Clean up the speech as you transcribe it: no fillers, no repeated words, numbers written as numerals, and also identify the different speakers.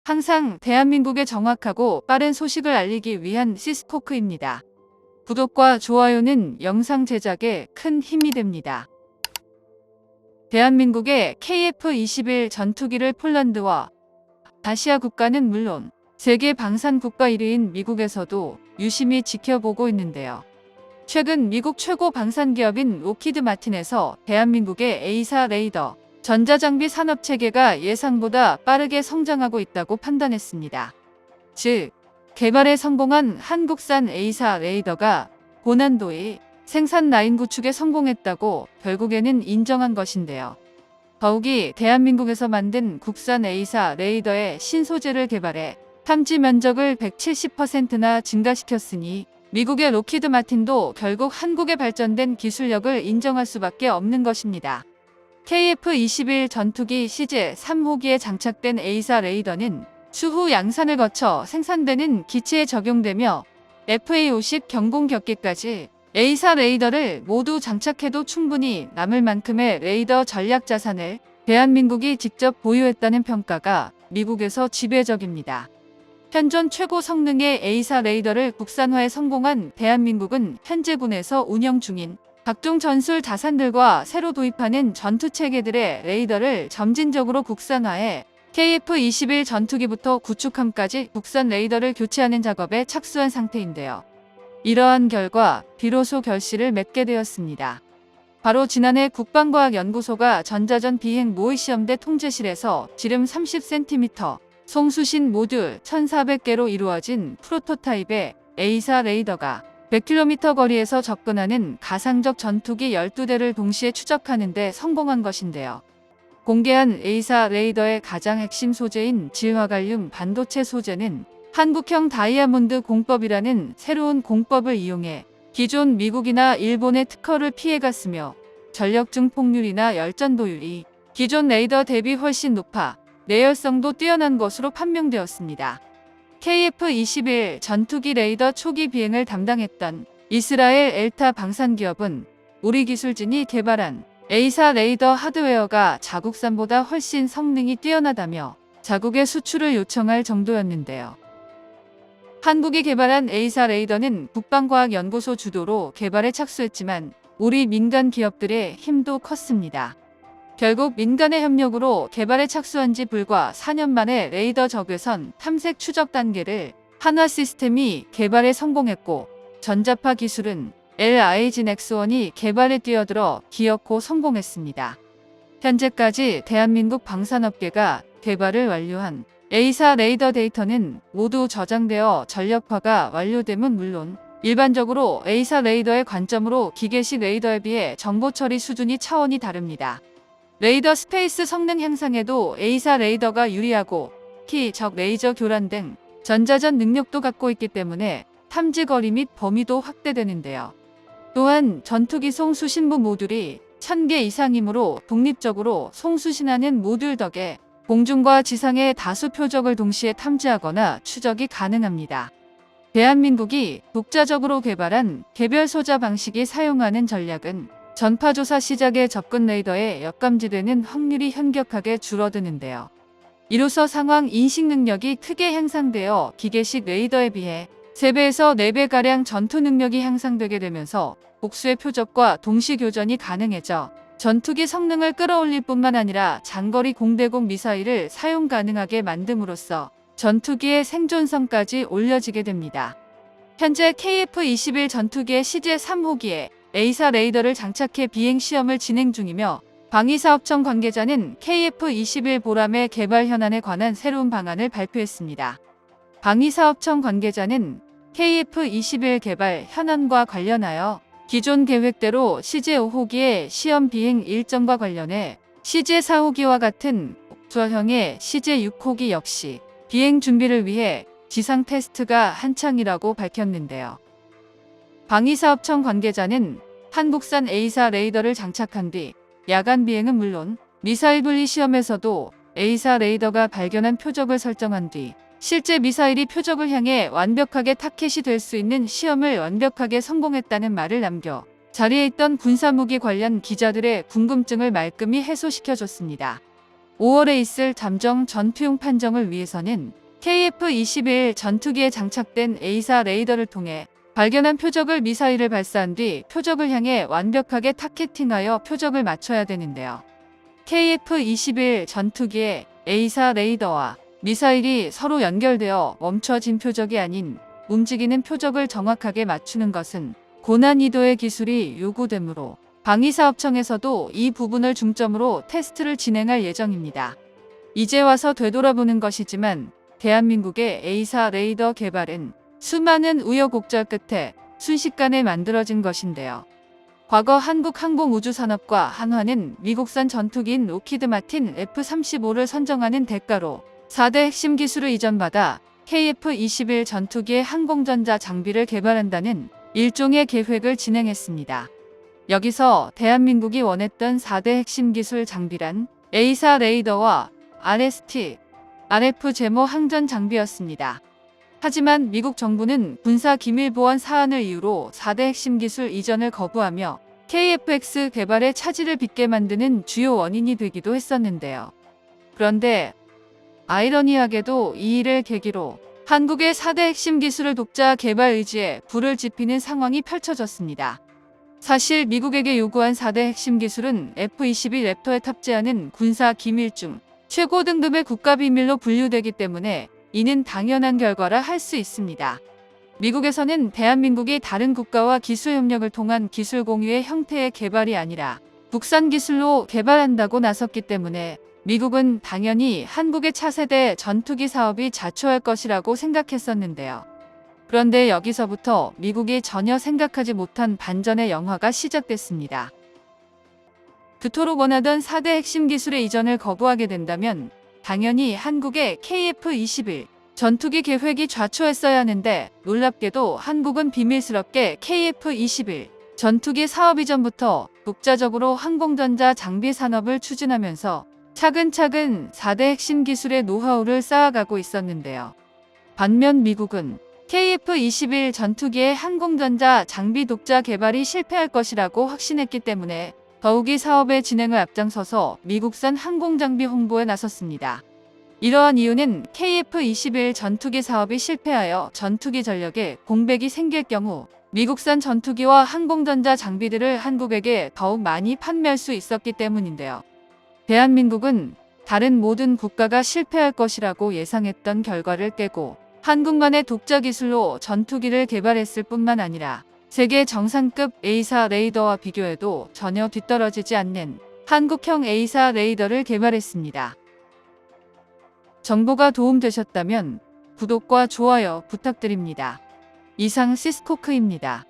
Speaker 1: 항상 대한민국에 정확하고 빠른 소식을 알리기 위한 시스코크입니다. 구독과 좋아요는 영상 제작에 큰 힘이 됩니다. 대한민국의 KF-21 전투기를 폴란드와 아시아 국가는 물론 세계 방산 국가 1위인 미국에서도 유심히 지켜보고 있는데요. 최근 미국 최고 방산 기업인 록히드 마틴에서 대한민국의 A사 레이더 전자장비 산업체계가 예상보다 빠르게 성장하고 있다고 판단했습니다. 즉, 개발에 성공한 한국산 A사 레이더가 고난도의 생산 라인 구축에 성공했다고 결국에는 인정한 것인데요. 더욱이 대한민국에서 만든 국산 A사 레이더의 신소재를 개발해 탐지 면적을 170%나 증가시켰으니 미국의 록히드 마틴도 결국 한국의 발전된 기술력을 인정할 수밖에 없는 것입니다. KF-21 전투기 시제 3호기에 장착된 A사 레이더는 추후 양산을 거쳐 생산되는 기체에 적용되며 FA50 경공격기까지 A사 레이더를 모두 장착해도 충분히 남을 만큼의 레이더 전략 자산을 대한민국이 직접 보유했다는 평가가 미국에서 지배적입니다. 현존 최고 성능의 A사 레이더를 국산화에 성공한 대한민국은 현재 군에서 운영 중인 각종 전술 자산들과 새로 도입하는 전투체계들의 레이더를 점진적으로 국산화해 KF-21 전투기부터 구축함까지 국산 레이더를 교체하는 작업에 착수한 상태인데요. 이러한 결과 비로소 결실을 맺게 되었습니다. 바로 지난해 국방과학연구소가 전자전 비행 모의시험대 통제실에서 지름 30cm, 송수신 모듈 1400개로 이루어진 프로토타입의 A사 레이더가 100km 거리에서 접근하는 가상적 전투기 12대를 동시에 추적하는 데 성공한 것인데요. 공개한 A사 레이더의 가장 핵심 소재인 질화갈륨 반도체 소재는 한국형 다이아몬드 공법이라는 새로운 공법을 이용해 기존 미국이나 일본의 특허를 피해갔으며 전력중 폭률이나 열전도율이 기존 레이더 대비 훨씬 높아 내열성도 뛰어난 것으로 판명되었습니다. KF-21 전투기 레이더 초기 비행을 담당했던 이스라엘 엘타 방산기업은 우리 기술진이 개발한 A사 레이더 하드웨어가 자국산보다 훨씬 성능이 뛰어나다며 자국에 수출을 요청할 정도였는데요. 한국이 개발한 A사 레이더는 국방과학연구소 주도로 개발에 착수했지만 우리 민간 기업들의 힘도 컸습니다. 결국 민간의 협력으로 개발에 착수한 지 불과 4년 만에 레이더 적외선 탐색 추적 단계를 한화 시스템이 개발에 성공했고 전자파 기술은 LIG 넥스원이 개발에 뛰어들어 기어코 성공했습니다. 현재까지 대한민국 방산업계가 개발을 완료한 A사 레이더 데이터는 모두 저장되어 전력화가 완료됨은 물론 일반적으로 A사 레이더의 관점으로 기계식 레이더에 비해 정보 처리 수준이 차원이 다릅니다. 레이더 스페이스 성능 향상에도 A사 레이더가 유리하고 특히 적 레이저 교란 등 전자전 능력도 갖고 있기 때문에 탐지 거리 및 범위도 확대되는데요. 또한 전투기 송수신부 모듈이 1000개 이상이므로 독립적으로 송수신하는 모듈 덕에 공중과 지상의 다수 표적을 동시에 탐지하거나 추적이 가능합니다. 대한민국이 독자적으로 개발한 개별 소자 방식이 사용하는 전략은 전파조사 시작에 접근 레이더에 역감지되는 확률이 현격하게 줄어드는데요. 이로써 상황 인식 능력이 크게 향상되어 기계식 레이더에 비해 3배에서 4배가량 전투 능력이 향상되게 되면서 복수의 표적과 동시 교전이 가능해져 전투기 성능을 끌어올릴 뿐만 아니라 장거리 공대공 미사일을 사용 가능하게 만듦으로써 전투기의 생존성까지 올려지게 됩니다. 현재 KF-21 전투기의 시제 3호기에 A사 레이더를 장착해 비행 시험을 진행 중이며 방위사업청 관계자는 KF-21 보람의 개발 현안에 관한 새로운 방안을 발표했습니다. 방위사업청 관계자는 KF-21 개발 현안과 관련하여 기존 계획대로 시제 5호기의 시험 비행 일정과 관련해 시제 4호기와 같은 복수형의 시제 6호기 역시 비행 준비를 위해 지상 테스트가 한창이라고 밝혔는데요. 방위사업청 관계자는 한국산 A사 레이더를 장착한 뒤 야간 비행은 물론 미사일 분리 시험에서도 A사 레이더가 발견한 표적을 설정한 뒤 실제 미사일이 표적을 향해 완벽하게 타켓이 될 수 있는 시험을 완벽하게 성공했다는 말을 남겨 자리에 있던 군사무기 관련 기자들의 궁금증을 말끔히 해소시켜줬습니다. 5월에 있을 잠정 전투용 판정을 위해서는 KF-21 전투기에 장착된 A사 레이더를 통해 발견한 표적을 미사일을 발사한 뒤 표적을 향해 완벽하게 타겟팅하여 표적을 맞춰야 되는데요. KF-21 전투기의 A사 레이더와 미사일이 서로 연결되어 멈춰진 표적이 아닌 움직이는 표적을 정확하게 맞추는 것은 고난이도의 기술이 요구되므로 방위사업청에서도 이 부분을 중점으로 테스트를 진행할 예정입니다. 이제 와서 되돌아보는 것이지만 대한민국의 A사 레이더 개발은 수많은 우여곡절 끝에 순식간에 만들어진 것인데요. 과거 한국항공우주산업과 한화는 미국산 전투기인 로키드 마틴 F-35를 선정하는 대가로 4대 핵심 기술을 이전받아 KF-21 전투기의 항공전자 장비를 개발한다는 일종의 계획을 진행했습니다. 여기서 대한민국이 원했던 4대 핵심 기술 장비란 A사 레이더와 RST, RF 제모 항전 장비였습니다. 하지만 미국 정부는 군사 기밀 보안 사안을 이유로 4대 핵심 기술 이전을 거부하며 KF-X 개발에 차질을 빚게 만드는 주요 원인이 되기도 했었는데요. 그런데 아이러니하게도 이 일을 계기로 한국의 4대 핵심 기술을 독자 개발 의지에 불을 지피는 상황이 펼쳐졌습니다. 사실 미국에게 요구한 4대 핵심 기술은 F-21 랩터에 탑재하는 군사 기밀 중 최고 등급의 국가비밀로 분류되기 때문에 이는 당연한 결과라 할 수 있습니다. 미국에서는 대한민국이 다른 국가와 기술 협력을 통한 기술 공유의 형태의 개발이 아니라 국산 기술로 개발한다고 나섰기 때문에 미국은 당연히 한국의 차세대 전투기 사업이 자초할 것이라고 생각했었는데요. 그런데 여기서부터 미국이 전혀 생각하지 못한 반전의 영화가 시작됐습니다. 그토록 원하던 4대 핵심 기술의 이전을 거부하게 된다면 당연히 한국의 KF-21 전투기 계획이 좌초했어야 하는데 놀랍게도 한국은 비밀스럽게 KF-21 전투기 사업 이전부터 독자적으로 항공전자 장비 산업을 추진하면서 차근차근 4대 핵심 기술의 노하우를 쌓아가고 있었는데요. 반면 미국은 KF-21 전투기의 항공전자 장비 독자 개발이 실패할 것이라고 확신했기 때문에 더욱이 사업의 진행을 앞장서서 미국산 항공장비 홍보에 나섰습니다. 이러한 이유는 KF-21 전투기 사업이 실패하여 전투기 전력에 공백이 생길 경우 미국산 전투기와 항공전자 장비들을 한국에게 더욱 많이 판매할 수 있었기 때문인데요. 대한민국은 다른 모든 국가가 실패할 것이라고 예상했던 결과를 깨고 한국만의 독자 기술로 전투기를 개발했을 뿐만 아니라 세계 정상급 A사 레이더와 비교해도 전혀 뒤떨어지지 않는 한국형 A사 레이더를 개발했습니다. 정보가 도움되셨다면 구독과 좋아요 부탁드립니다. 이상 시스코크입니다.